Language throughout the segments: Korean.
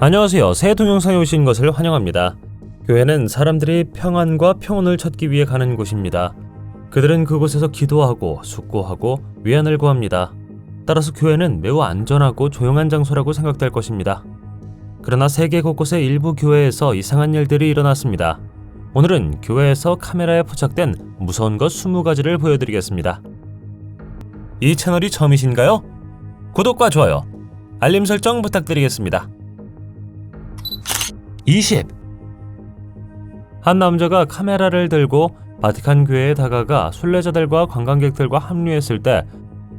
안녕하세요. 새 동영상에 오신 것을 환영합니다. 교회는 사람들이 평안과 평온을 찾기 위해 가는 곳입니다. 그들은 그곳에서 기도하고 숙고하고 위안을 구합니다. 따라서 교회는 매우 안전하고 조용한 장소라고 생각될 것입니다. 그러나 세계 곳곳의 일부 교회에서 이상한 일들이 일어났습니다. 오늘은 교회에서 카메라에 포착된 무서운 것 20가지를 보여드리겠습니다. 이 채널이 처음이신가요? 구독과 좋아요, 알림 설정 부탁드리겠습니다. 20. 한 남자가 카메라를 들고 바티칸 교회에 다가가 순례자들과 관광객들과 합류했을 때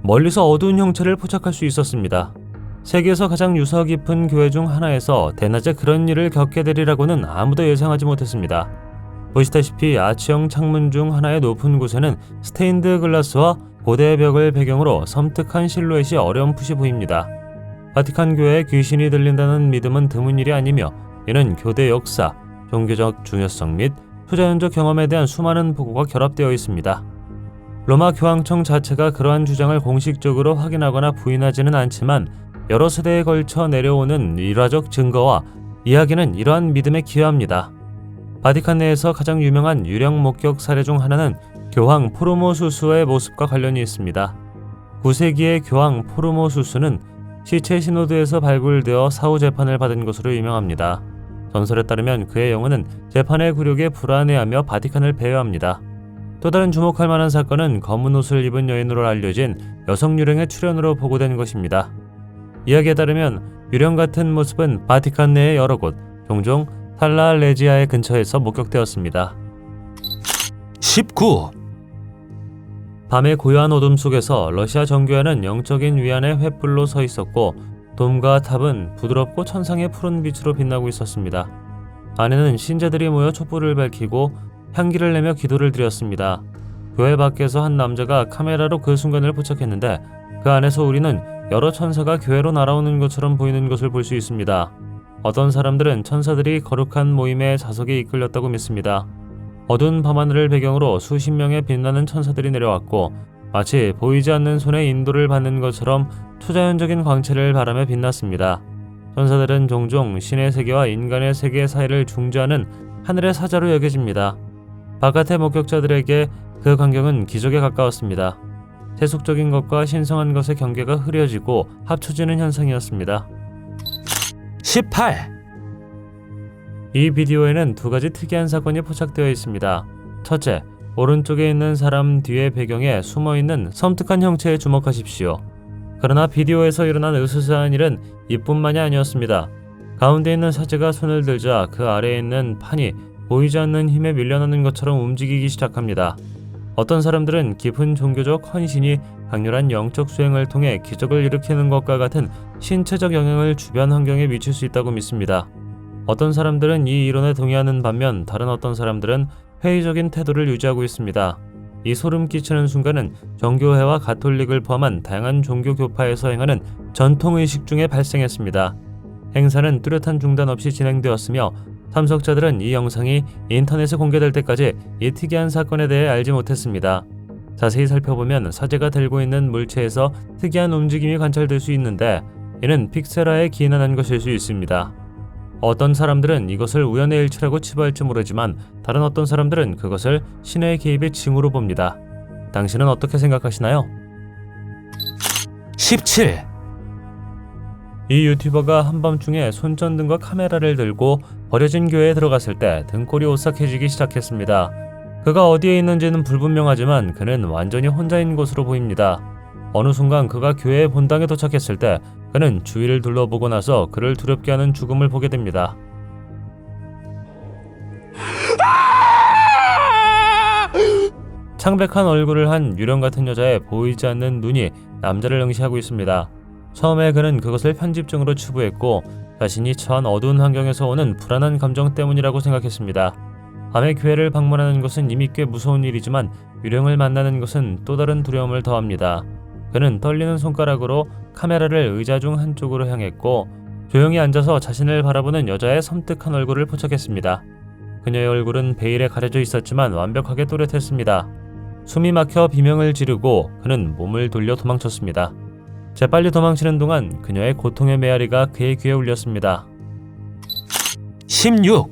멀리서 어두운 형체를 포착할 수 있었습니다. 세계에서 가장 유서 깊은 교회 중 하나에서 대낮에 그런 일을 겪게 되리라고는 아무도 예상하지 못했습니다. 보시다시피 아치형 창문 중 하나의 높은 곳에는 스테인드 글라스와 고대 벽을 배경으로 섬뜩한 실루엣이 어렴풋이 보입니다. 바티칸 교회에 귀신이 들린다는 믿음은 드문 일이 아니며 이는 교대 역사, 종교적 중요성 및 초자연적 경험에 대한 수많은 보고가 결합되어 있습니다. 로마 교황청 자체가 그러한 주장을 공식적으로 확인하거나 부인하지는 않지만 여러 세대에 걸쳐 내려오는 일화적 증거와 이야기는 이러한 믿음에 기여합니다. 바티칸 내에서 가장 유명한 유령 목격 사례 중 하나는 교황 포르모수스의 모습과 관련이 있습니다. 9세기의 교황 포르모수스는 시체 시노드에서 발굴되어 사후 재판을 받은 것으로 유명합니다. 전설에 따르면 그의 영혼은 재판의 굴욕에 불안해하며 바티칸을 배회합니다. 또 다른 주목할 만한 사건은 검은 옷을 입은 여인으로 알려진 여성 유령의 출현으로 보고된 것입니다. 이야기에 따르면 유령 같은 모습은 바티칸 내의 여러 곳, 종종 탈라 레지아의 근처에서 목격되었습니다. 19. 밤의 고요한 어둠 속에서 러시아 정교회는 영적인 위안의 횃불로 서 있었고 돔과 탑은 부드럽고 천상의 푸른 빛으로 빛나고 있었습니다. 안에는 신자들이 모여 촛불을 밝히고 향기를 내며 기도를 드렸습니다. 교회 밖에서 한 남자가 카메라로 그 순간을 포착했는데 그 안에서 우리는 여러 천사가 교회로 날아오는 것처럼 보이는 것을 볼 수 있습니다. 어떤 사람들은 천사들이 거룩한 모임의 자석에 이끌렸다고 믿습니다. 어두운 밤하늘을 배경으로 수십 명의 빛나는 천사들이 내려왔고 마치 보이지 않는 손의 인도를 받는 것처럼 초자연적인 광채를 바라며 빛났습니다. 천사들은 종종 신의 세계와 인간의 세계 사이를 중재하는 하늘의 사자로 여겨집니다. 바깥의 목격자들에게 그 광경은 기적에 가까웠습니다. 세속적인 것과 신성한 것의 경계가 흐려지고 합쳐지는 현상이었습니다. 18. 이 비디오에는 두 가지 특이한 사건이 포착되어 있습니다. 첫째, 오른쪽에 있는 사람 뒤의 배경에 숨어있는 섬뜩한 형체에 주목하십시오. 그러나 비디오에서 일어난 으스스한 일은 이뿐만이 아니었습니다. 가운데 있는 사제가 손을 들자 그 아래에 있는 판이 보이지 않는 힘에 밀려나는 것처럼 움직이기 시작합니다. 어떤 사람들은 깊은 종교적 헌신이 강렬한 영적 수행을 통해 기적을 일으키는 것과 같은 신체적 영향을 주변 환경에 미칠 수 있다고 믿습니다. 어떤 사람들은 이 이론에 동의하는 반면 다른 어떤 사람들은 회의적인 태도를 유지하고 있습니다. 이 소름 끼치는 순간은 정교회와 가톨릭을 포함한 다양한 종교 교파에서 행하는 전통의식 중에 발생했습니다. 행사는 뚜렷한 중단 없이 진행되었으며 참석자들은 이 영상이 인터넷에 공개될 때까지 이 특이한 사건에 대해 알지 못했습니다. 자세히 살펴보면 사제가 들고 있는 물체에서 특이한 움직임이 관찰될 수 있는데 이는 픽세라에 기인한 것일 수 있습니다. 어떤 사람들은 이것을 우연의 일치라고 치부할지 모르지만 다른 어떤 사람들은 그것을 신의 개입의 징후로 봅니다. 당신은 어떻게 생각하시나요? 17. 이 유튜버가 한밤중에 손전등과 카메라를 들고 버려진 교회에 들어갔을 때 등골이 오싹해지기 시작했습니다. 그가 어디에 있는지는 불분명하지만 그는 완전히 혼자인 것으로 보입니다. 어느 순간 그가 교회의 본당에 도착했을 때 그는 주위를 둘러보고 나서 그를 두렵게 하는 죽음을 보게 됩니다. 창백한 얼굴을 한 유령 같은 여자의 보이지 않는 눈이 남자를 응시하고 있습니다. 처음에 그는 그것을 편집증으로 추부했고 자신이 처한 어두운 환경에서 오는 불안한 감정 때문이라고 생각했습니다. 밤에 교회를 방문하는 것은 이미 꽤 무서운 일이지만 유령을 만나는 것은 또 다른 두려움을 더합니다. 그는 떨리는 손가락으로 카메라를 의자 중 한쪽으로 향했고 조용히 앉아서 자신을 바라보는 여자의 섬뜩한 얼굴을 포착했습니다. 그녀의 얼굴은 베일에 가려져 있었지만 완벽하게 또렷했습니다. 숨이 막혀 비명을 지르고 그는 몸을 돌려 도망쳤습니다. 재빨리 도망치는 동안 그녀의 고통의 메아리가 그의 귀에 울렸습니다. 16.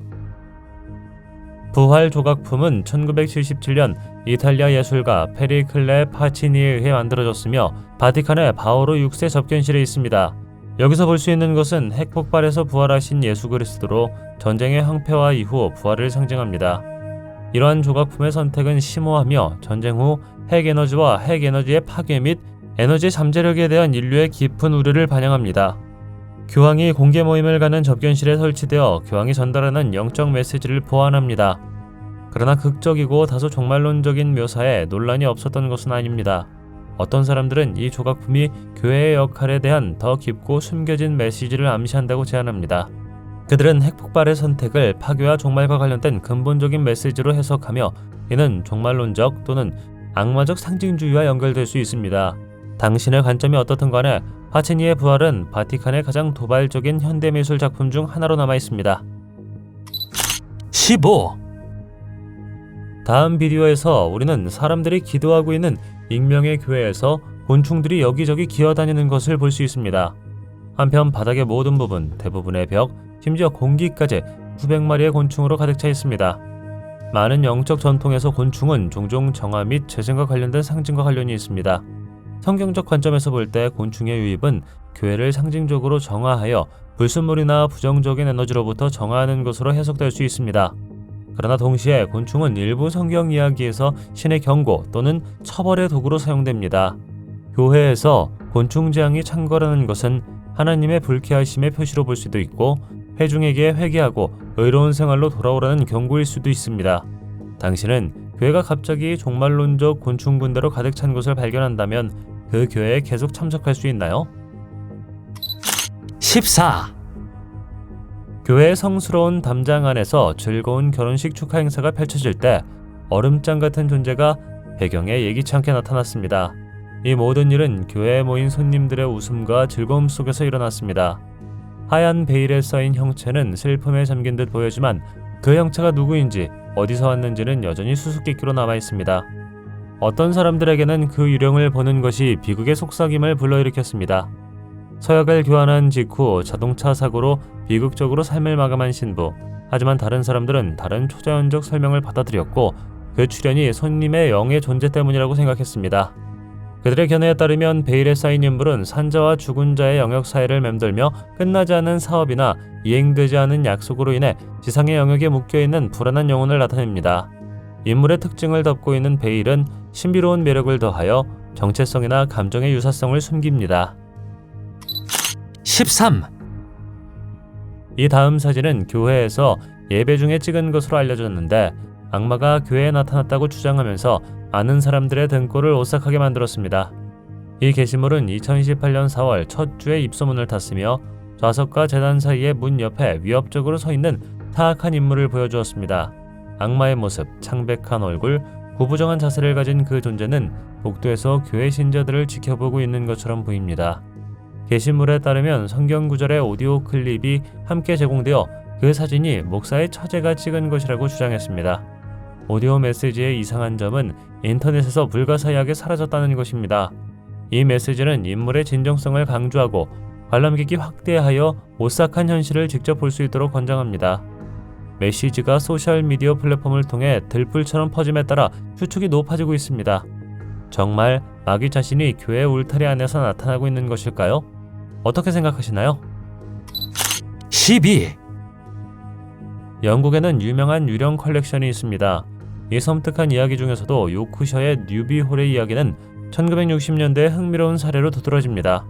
부활 조각품은 1977년 이탈리아 예술가 페리클레 파치니에 의해 만들어졌으며 바티칸의 바오로 6세 접견실에 있습니다. 여기서 볼 수 있는 것은 핵폭발에서 부활하신 예수 그리스도로 전쟁의 황폐화 이후 부활을 상징합니다. 이러한 조각품의 선택은 심오하며 전쟁 후 핵에너지와 핵에너지의 파괴 및 에너지 잠재력에 대한 인류의 깊은 우려를 반영합니다. 교황이 공개 모임을 가는 접견실에 설치되어 교황이 전달하는 영적 메시지를 보완합니다. 그러나 극적이고 다소 종말론적인 묘사에 논란이 없었던 것은 아닙니다. 어떤 사람들은 이 조각품이 교회의 역할에 대한 더 깊고 숨겨진 메시지를 암시한다고 제안합니다. 그들은 핵폭발의 선택을 파괴와 종말과 관련된 근본적인 메시지로 해석하며 이는 종말론적 또는 악마적 상징주의와 연결될 수 있습니다. 당신의 관점이 어떻든 간에 파치니의 부활은 바티칸의 가장 도발적인 현대미술 작품 중 하나로 남아있습니다. 15. 다음 비디오에서 우리는 사람들이 기도하고 있는 익명의 교회에서 곤충들이 여기저기 기어다니는 것을 볼 수 있습니다. 한편 바닥의 모든 부분, 대부분의 벽, 심지어 공기까지 수백 마리의 곤충으로 가득 차 있습니다. 많은 영적 전통에서 곤충은 종종 정화 및 재생과 관련된 상징과 관련이 있습니다. 성경적 관점에서 볼 때 곤충의 유입은 교회를 상징적으로 정화하여 불순물이나 부정적인 에너지로부터 정화하는 것으로 해석될 수 있습니다. 그러나 동시에 곤충은 일부 성경 이야기에서 신의 경고 또는 처벌의 도구로 사용됩니다. 교회에서 곤충 재앙이 창궐하는 것은 하나님의 불쾌하심의 표시로 볼 수도 있고 회중에게 회개하고 의로운 생활로 돌아오라는 경고일 수도 있습니다. 당신은 교회가 갑자기 종말론적 곤충 군대로 가득 찬 것을 발견한다면 그 교회에 계속 참석할 수 있나요? 14. 교회의 성스러운 담장 안에서 즐거운 결혼식 축하 행사가 펼쳐질 때 얼음장 같은 존재가 배경에 예기치 않게 나타났습니다. 이 모든 일은 교회에 모인 손님들의 웃음과 즐거움 속에서 일어났습니다. 하얀 베일에 쌓인 형체는 슬픔에 잠긴 듯 보여지만 그 형체가 누구인지 어디서 왔는지는 여전히 수수께끼로 남아있습니다. 어떤 사람들에게는 그 유령을 보는 것이 비극의 속삭임을 불러일으켰습니다. 서약을 교환한 직후 자동차 사고로 비극적으로 삶을 마감한 신부. 하지만 다른 사람들은 다른 초자연적 설명을 받아들였고 그 출현이 손님의 영의 존재 때문이라고 생각했습니다. 그들의 견해에 따르면 베일에 쌓인 인물은 산자와 죽은 자의 영역 사이를 맴돌며 끝나지 않은 사업이나 이행되지 않은 약속으로 인해 지상의 영역에 묶여있는 불안한 영혼을 나타냅니다. 인물의 특징을 덮고 있는 베일은 신비로운 매력을 더하여 정체성이나 감정의 유사성을 숨깁니다. 13. 이 다음 사진은 교회에서 예배 중에 찍은 것으로 알려졌는데 악마가 교회에 나타났다고 주장하면서 많은 사람들의 등골을 오싹하게 만들었습니다. 이 게시물은 2018년 4월 첫 주에 입소문을 탔으며 좌석과 제단 사이의 문 옆에 위협적으로 서 있는 타악한 인물을 보여주었습니다. 악마의 모습, 창백한 얼굴, 구부정한 자세를 가진 그 존재는 복도에서 교회 신자들을 지켜보고 있는 것처럼 보입니다. 게시물에 따르면 성경 구절의 오디오 클립이 함께 제공되어 그 사진이 목사의 처제가 찍은 것이라고 주장했습니다. 오디오 메시지의 이상한 점은 인터넷에서 불가사의하게 사라졌다는 것입니다. 이 메시지는 인물의 진정성을 강조하고 관람객이 확대하여 오싹한 현실을 직접 볼 수 있도록 권장합니다. 메시지가 소셜미디어 플랫폼을 통해 들불처럼 퍼짐에 따라 추측이 높아지고 있습니다. 정말 마귀 자신이 교회 울타리 안에서 나타나고 있는 것일까요? 어떻게 생각하시나요? 12. 영국에는 유명한 유령 컬렉션이 있습니다. 이 섬뜩한 이야기 중에서도 요크셔의 뉴비홀의 이야기는 1960년대의 흥미로운 사례로 두드러집니다.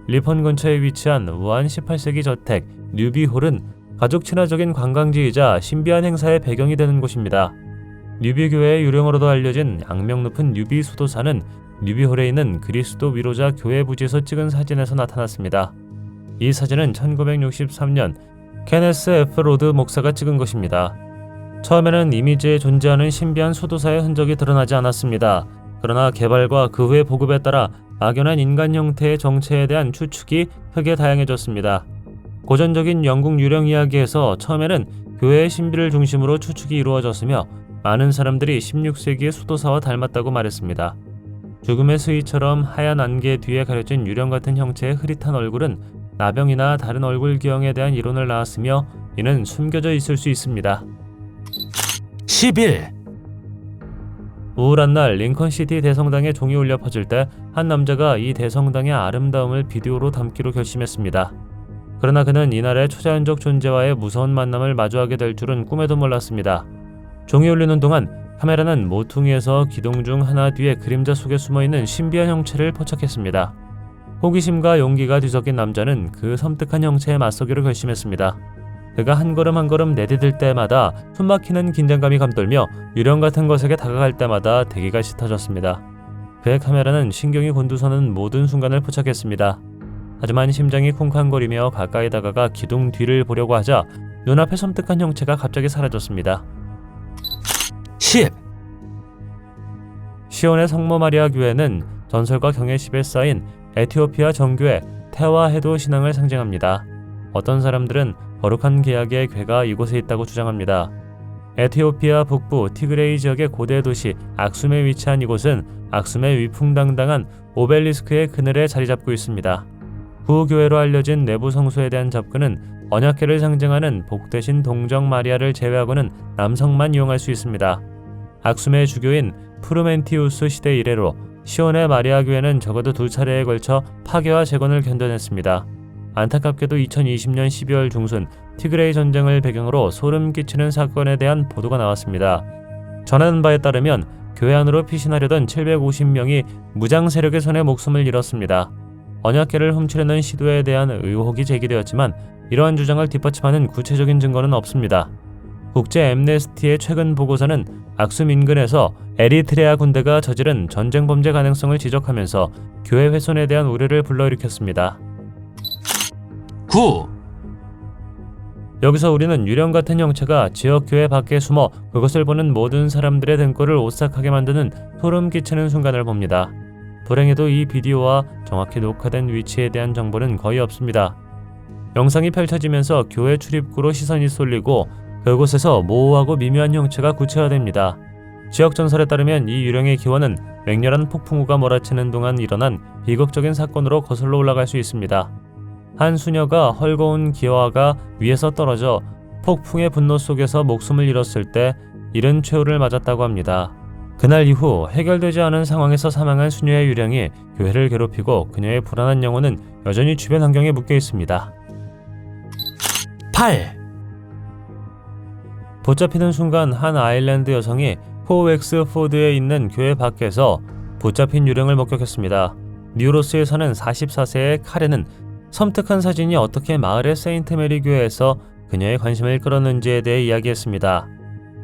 리펀 근처에 위치한 우한 18세기 저택 뉴비홀은 가족 친화적인 관광지이자 신비한 행사의 배경이 되는 곳입니다. 뉴비교회의 유령으로도 알려진 악명 높은 뉴비 수도사는 뉴비홀에 있는 그리스도 위로자 교회 부지에서 찍은 사진에서 나타났습니다. 이 사진은 1963년 케네스 F. 로드 목사가 찍은 것입니다. 처음에는 이미지에 존재하는 신비한 수도사의 흔적이 드러나지 않았습니다. 그러나 개발과 그 후의 보급에 따라 막연한 인간 형태의 정체에 대한 추측이 크게 다양해졌습니다. 고전적인 영국 유령 이야기에서 처음에는 교회의 신비를 중심으로 추측이 이루어졌으며 많은 사람들이 16세기의 수도사와 닮았다고 말했습니다. 죽음의 스위처럼 하얀 안개 뒤에 가려진 유령 같은 형체의 흐릿한 얼굴은 나병이나 다른 얼굴 기형에 대한 이론을 낳았으며 이는 숨겨져 있을 수 있습니다. 11. 우울한 날 링컨시티 대성당에 종이 울려 퍼질 때 한 남자가 이 대성당의 아름다움을 비디오로 담기로 결심했습니다. 그러나 그는 이날의 초자연적 존재와의 무서운 만남을 마주하게 될 줄은 꿈에도 몰랐습니다. 종이 울리는 동안 카메라는 모퉁이에서 기둥 중 하나 뒤에 그림자 속에 숨어있는 신비한 형체를 포착했습니다. 호기심과 용기가 뒤섞인 남자는 그 섬뜩한 형체에 맞서기로 결심했습니다. 그가 한 걸음 한 걸음 내디딜 때마다 숨막히는 긴장감이 감돌며 유령 같은 것에게 다가갈 때마다 대기가 짙어졌습니다. 그의 카메라는 신경이 곤두서는 모든 순간을 포착했습니다. 하지만 심장이 쿵쾅거리며 가까이 다가가 기둥 뒤를 보려고 하자 눈앞의 섬뜩한 형체가 갑자기 사라졌습니다. 10. 시온의 성모 마리아 교회는 전설과 경외십에 쌓인 에티오피아 정교회 테와헤도 신앙을 상징합니다. 어떤 사람들은 거룩한 계약의 궤가 이곳에 있다고 주장합니다. 에티오피아 북부 티그레이 지역의 고대 도시 악숨에 위치한 이곳은 악숨의 위풍당당한 오벨리스크의 그늘에 자리 잡고 있습니다. 구교회로 알려진 내부 성소에 대한 접근은 언약궤를 상징하는 복되신 동정 마리아를 제외하고는 남성만 이용할 수 있습니다. 악숨의 주교인 프루멘티우스 시대 이래로 시온의 마리아 교회는 적어도 2차례에 걸쳐 파괴와 재건을 견뎌냈습니다. 안타깝게도 2020년 12월 중순 티그레이 전쟁을 배경으로 소름 끼치는 사건에 대한 보도가 나왔습니다. 전하는 바에 따르면 교회 안으로 피신하려던 750명이 무장 세력의 손에 목숨을 잃었습니다. 언약궤를 훔치려는 시도에 대한 의혹이 제기되었지만 이러한 주장을 뒷받침하는 구체적인 증거는 없습니다. 국제 엠네스티의 최근 보고서는 악숨 인근에서 에리트레아 군대가 저지른 전쟁 범죄 가능성을 지적하면서 교회 훼손에 대한 우려를 불러일으켰습니다. 9. 여기서 우리는 유령 같은 형체가 지역 교회 밖에 숨어 그것을 보는 모든 사람들의 등골을 오싹하게 만드는 소름 끼치는 순간을 봅니다. 불행히도 이 비디오와 정확히 녹화된 위치에 대한 정보는 거의 없습니다. 영상이 펼쳐지면서 교회 출입구로 시선이 쏠리고 그곳에서 모호하고 미묘한 형체가 구체화됩니다. 지역 전설에 따르면 이 유령의 기원은 맹렬한 폭풍우가 몰아치는 동안 일어난 비극적인 사건으로 거슬러 올라갈 수 있습니다. 한 수녀가 헐거운 기와가 위에서 떨어져 폭풍의 분노 속에서 목숨을 잃었을 때 이른 최후를 맞았다고 합니다. 그날 이후 해결되지 않은 상황에서 사망한 수녀의 유령이 교회를 괴롭히고 그녀의 불안한 영혼은 여전히 주변 환경에 묶여 있습니다. 8. 붙잡히는 순간 한 아일랜드 여성이 포웩스포드에 있는 교회 밖에서 붙잡힌 유령을 목격했습니다. 뉴로스에 사는 44세의 카렌은 섬뜩한 사진이 어떻게 마을의 세인트 메리 교회에서 그녀의 관심을 끌었는지에 대해 이야기했습니다.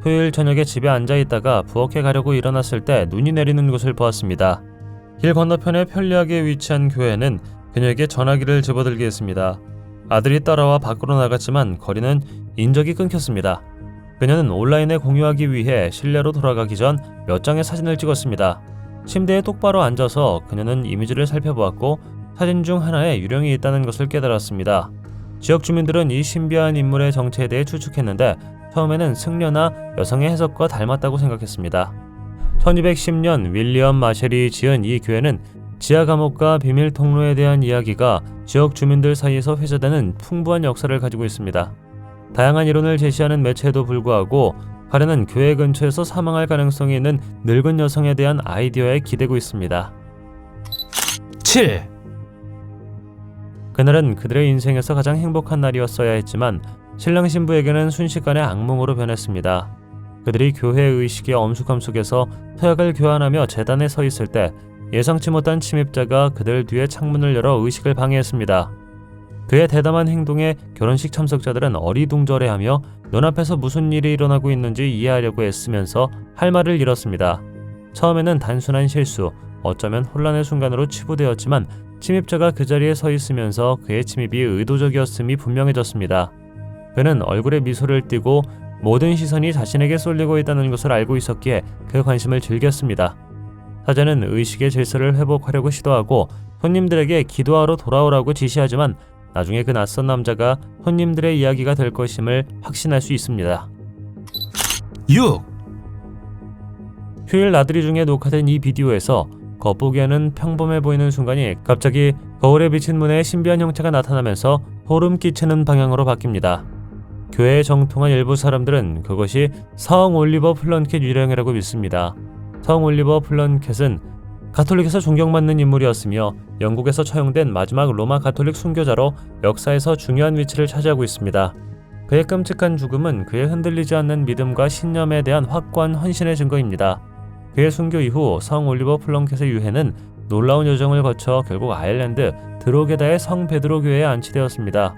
토요일 저녁에 집에 앉아있다가 부엌에 가려고 일어났을 때 눈이 내리는 것을 보았습니다. 길 건너편에 편리하게 위치한 교회는 그녀에게 전화기를 집어들게 했습니다. 아들이 따라와 밖으로 나갔지만 거리는 인적이 끊겼습니다. 그녀는 온라인에 공유하기 위해 실내로 돌아가기 전 몇 장의 사진을 찍었습니다. 침대에 똑바로 앉아서 그녀는 이미지를 살펴보았고 사진 중 하나에 유령이 있다는 것을 깨달았습니다. 지역 주민들은 이 신비한 인물의 정체에 대해 추측했는데 처음에는 승려나 여성의 해석과 닮았다고 생각했습니다. 1210년 윌리엄 마셸이 지은 이 교회는 지하 감옥과 비밀 통로에 대한 이야기가 지역 주민들 사이에서 회자되는 풍부한 역사를 가지고 있습니다. 다양한 이론을 제시하는 매체에도 불구하고 카렌은 교회 근처에서 사망할 가능성이 있는 늙은 여성에 대한 아이디어에 기대고 있습니다. 7. 그날은 그들의 인생에서 가장 행복한 날이었어야 했지만 신랑 신부에게는 순식간에 악몽으로 변했습니다. 그들이 교회 의식의 엄숙함 속에서 서약을 교환하며 제단에 서 있을 때 예상치 못한 침입자가 그들 뒤에 창문을 열어 의식을 방해했습니다. 그의 대담한 행동에 결혼식 참석자들은 어리둥절해하며 눈앞에서 무슨 일이 일어나고 있는지 이해하려고 애쓰면서 할 말을 잃었습니다. 처음에는 단순한 실수, 어쩌면 혼란의 순간으로 치부되었지만 침입자가 그 자리에 서 있으면서 그의 침입이 의도적이었음이 분명해졌습니다. 그는 얼굴에 미소를 띠고 모든 시선이 자신에게 쏠리고 있다는 것을 알고 있었기에 그 관심을 즐겼습니다. 사자는 의식의 질서를 회복하려고 시도하고 손님들에게 기도하러 돌아오라고 지시하지만 나중에 그 낯선 남자가 손님들의 이야기가 될 것임을 확신할 수 있습니다. 6. 휴일 나들이 중에 녹화된 이 비디오에서 겉보기에는 평범해 보이는 순간이 갑자기 거울에 비친 문에 신비한 형체가 나타나면서 소름 끼치는 방향으로 바뀝니다. 교회에 정통한 일부 사람들은 그것이 성 올리버 플런켓 유령이라고 믿습니다. 성 올리버 플런켓은 가톨릭에서 존경받는 인물이었으며 영국에서 처형된 마지막 로마 가톨릭 순교자로 역사에서 중요한 위치를 차지하고 있습니다. 그의 끔찍한 죽음은 그의 흔들리지 않는 믿음과 신념에 대한 확고한 헌신의 증거입니다. 그의 순교 이후 성 올리버 플런켓의 유해는 놀라운 여정을 거쳐 결국 아일랜드 드로게다의 성 베드로 교회에 안치되었습니다.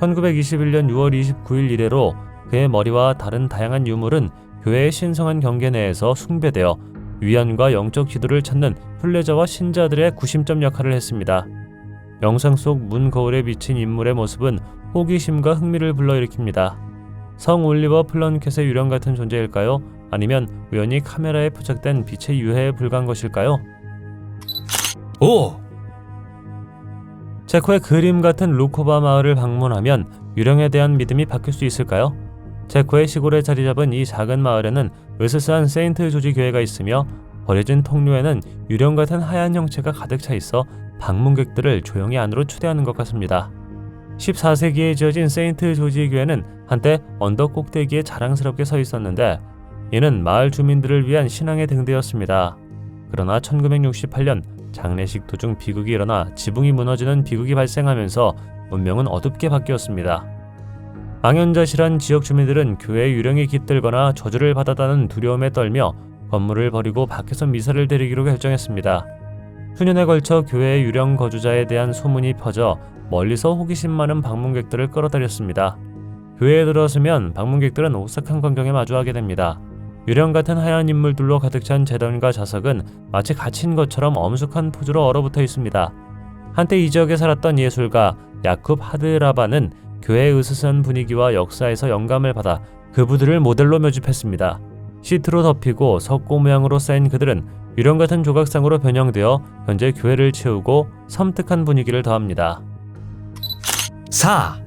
1921년 6월 29일 이래로 그의 머리와 다른 다양한 유물은 교회의 신성한 경계 내에서 숭배되어 위안과 영적 지도를 찾는 순례자와 신자들의 구심점 역할을 했습니다. 영상 속 문 거울에 비친 인물의 모습은 호기심과 흥미를 불러일으킵니다. 성 올리버 플런켓의 유령 같은 존재일까요? 아니면 우연히 카메라에 포착된 빛의 유해에 불과한 것일까요? 5, 체코의 그림 같은 루코바 마을을 방문하면 유령에 대한 믿음이 바뀔 수 있을까요? 체코의 시골에 자리 잡은 이 작은 마을에는 으스스한 세인트 조지 교회가 있으며 버려진 통로에는 유령 같은 하얀 형체가 가득 차 있어 방문객들을 조용히 안으로 초대하는 것 같습니다. 14세기에 지어진 세인트 조지 교회는 한때 언덕 꼭대기에 자랑스럽게 서 있었는데 이는 마을 주민들을 위한 신앙의 등대였습니다. 그러나 1968년 장례식 도중 비극이 일어나 지붕이 무너지는 비극이 발생하면서 운명은 어둡게 바뀌었습니다. 망연자실한 지역 주민들은 교회의 유령이 깃들거나 저주를 받았다는 두려움에 떨며 건물을 버리고 밖에서 미사를 드리기로 결정했습니다. 수년에 걸쳐 교회의 유령 거주자에 대한 소문이 퍼져 멀리서 호기심 많은 방문객들을 끌어들였습니다. 교회에 들어서면 방문객들은 오싹한 광경에 마주하게 됩니다. 유령 같은 하얀 인물들로 가득 찬 제단과 자석은 마치 갇힌 것처럼 엄숙한 포즈로 얼어붙어 있습니다. 한때 이 지역에 살았던 예술가 야쿱 하드라바는 교회의 으스스한 분위기와 역사에서 영감을 받아 그부들을 모델로 모집했습니다. 시트로 덮이고 석고 모양으로 쌓인 그들은 유령 같은 조각상으로 변형되어 현재 교회를 채우고 섬뜩한 분위기를 더합니다. 4,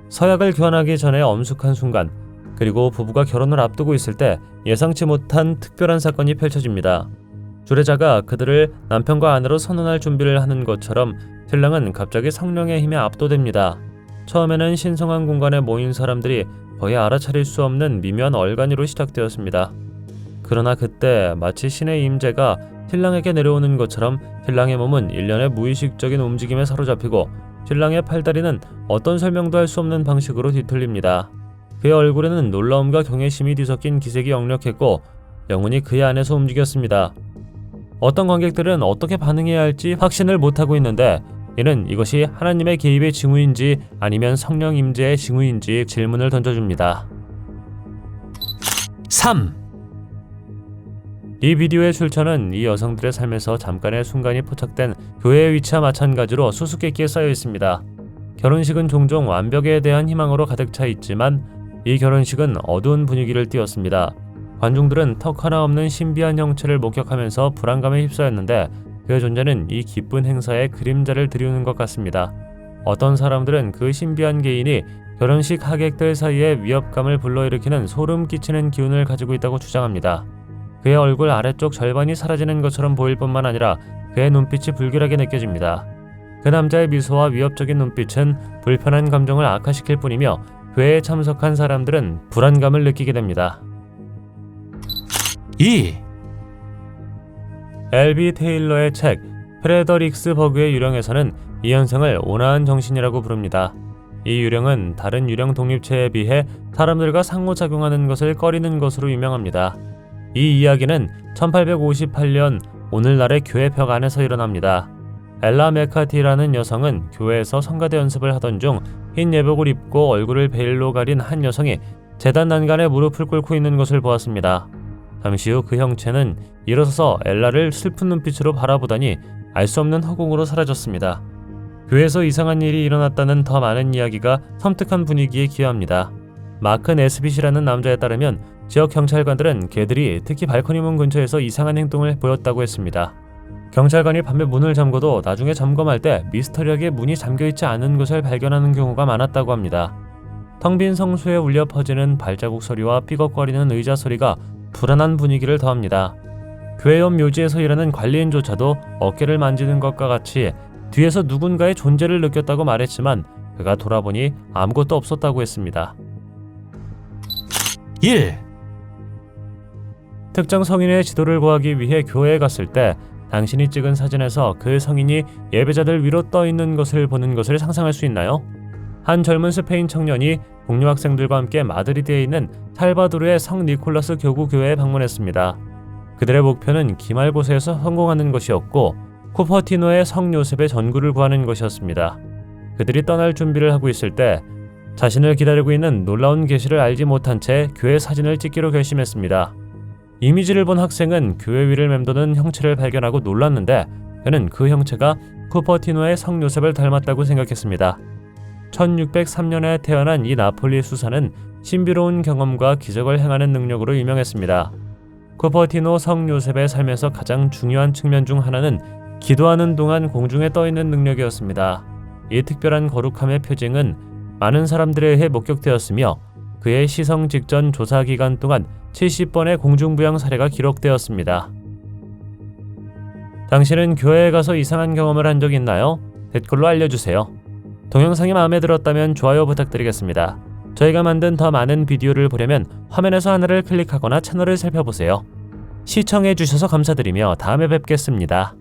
서약을 교환하기 전에 엄숙한 순간, 그리고 부부가 결혼을 앞두고 있을 때 예상치 못한 특별한 사건이 펼쳐집니다. 주례자가 그들을 남편과 아내로 선언할 준비를 하는 것처럼 신랑은 갑자기 성령의 힘에 압도됩니다. 처음에는 신성한 공간에 모인 사람들이 거의 알아차릴 수 없는 미묘한 얼간이로 시작되었습니다. 그러나 그때 마치 신의 임재가 신랑에게 내려오는 것처럼 신랑의 몸은 일련의 무의식적인 움직임에 사로잡히고 신랑의 팔다리는 어떤 설명도 할 수 없는 방식으로 뒤틀립니다. 그의 얼굴에는 놀라움과 경외심이 뒤섞인 기색이 역력했고 영혼이 그의 안에서 움직였습니다. 어떤 관객들은 어떻게 반응해야 할지 확신을 못하고 있는데 이것이 하나님의 개입의 징후인지 아니면 성령 임재의 징후인지 질문을 던져줍니다. 3, 이 비디오의 출처는 이 여성들의 삶에서 잠깐의 순간이 포착된 교회의 위치와 마찬가지로 수수께끼에 쌓여 있습니다. 결혼식은 종종 완벽에 대한 희망으로 가득 차 있지만 이 결혼식은 어두운 분위기를 띄웠습니다. 관중들은 턱 하나 없는 신비한 형체를 목격하면서 불안감에 휩싸였는데 그의 존재는 이 기쁜 행사에 그림자를 드리우는 것 같습니다. 어떤 사람들은 그 신비한 개인이 결혼식 하객들 사이에 위협감을 불러일으키는 소름 끼치는 기운을 가지고 있다고 주장합니다. 그의 얼굴 아래쪽 절반이 사라지는 것처럼 보일 뿐만 아니라 그의 눈빛이 불길하게 느껴집니다. 그 남자의 미소와 위협적인 눈빛은 불편한 감정을 악화시킬 뿐이며 교회에 참석한 사람들은 불안감을 느끼게 됩니다. 2, 엘비 테일러의 책 프레더릭스 버그의 유령에서는 이 현상을 온화한 정신이라고 부릅니다. 이 유령은 다른 유령 독립체에 비해 사람들과 상호작용하는 것을 꺼리는 것으로 유명합니다. 이 이야기는 1858년 오늘날의 교회 벽 안에서 일어납니다. 엘라 메카티라는 여성은 교회에서 성가대 연습을 하던 중 흰 예복을 입고 얼굴을 베일로 가린 한 여성이 제단 난간에 무릎을 꿇고 있는 것을 보았습니다. 잠시 후 그 형체는 일어서서 엘라를 슬픈 눈빛으로 바라보더니 알 수 없는 허공으로 사라졌습니다. 교회에서 이상한 일이 일어났다는 더 많은 이야기가 섬뜩한 분위기에 기여합니다. 마크 네스빗이라는 남자에 따르면 지역 경찰관들은 개들이 특히 발코니 문 근처에서 이상한 행동을 보였다고 했습니다. 경찰관이 밤에 문을 잠궈도 나중에 점검할 때 미스터리하게 문이 잠겨있지 않은 것을 발견하는 경우가 많았다고 합니다. 텅 빈 성수에 울려 퍼지는 발자국 소리와 삐걱거리는 의자 소리가 불안한 분위기를 더합니다. 교회 옆 묘지에서 일하는 관리인조차도 어깨를 만지는 것과 같이 뒤에서 누군가의 존재를 느꼈다고 말했지만 그가 돌아보니 아무것도 없었다고 했습니다. 1. 특정 성인의 지도를 구하기 위해 교회에 갔을 때 당신이 찍은 사진에서 그 성인이 예배자들 위로 떠 있는 것을 보는 것을 상상할 수 있나요? 한 젊은 스페인 청년이 동료 학생들과 함께 마드리드에 있는 살바도르의 성 니콜라스 교구 교회에 방문했습니다. 그들의 목표는 기말고사에서 성공하는 것이었고 쿠퍼티노의 성 요셉의 전구를 구하는 것이었습니다. 그들이 떠날 준비를 하고 있을 때 자신을 기다리고 있는 놀라운 계시를 알지 못한 채 교회 사진을 찍기로 결심했습니다. 이미지를 본 학생은 교회 위를 맴도는 형체를 발견하고 놀랐는데 그는 그 형체가 쿠퍼티노의 성 요셉을 닮았다고 생각했습니다. 1603년에 태어난 이 나폴리 수사는 신비로운 경험과 기적을 행하는 능력으로 유명했습니다. 쿠퍼티노 성 요셉의 삶에서 가장 중요한 측면 중 하나는 기도하는 동안 공중에 떠 있는 능력이었습니다. 이 특별한 거룩함의 표징은 많은 사람들에 의해 목격되었으며 그의 시성 직전 조사 기간 동안 70번의 공중부양 사례가 기록되었습니다. 당신은 교회에 가서 이상한 경험을 한 적 있나요? 댓글로 알려주세요. 동영상이 마음에 들었다면 좋아요 부탁드리겠습니다. 저희가 만든 더 많은 비디오를 보려면 화면에서 하나를 클릭하거나 채널을 살펴보세요. 시청해주셔서 감사드리며 다음에 뵙겠습니다.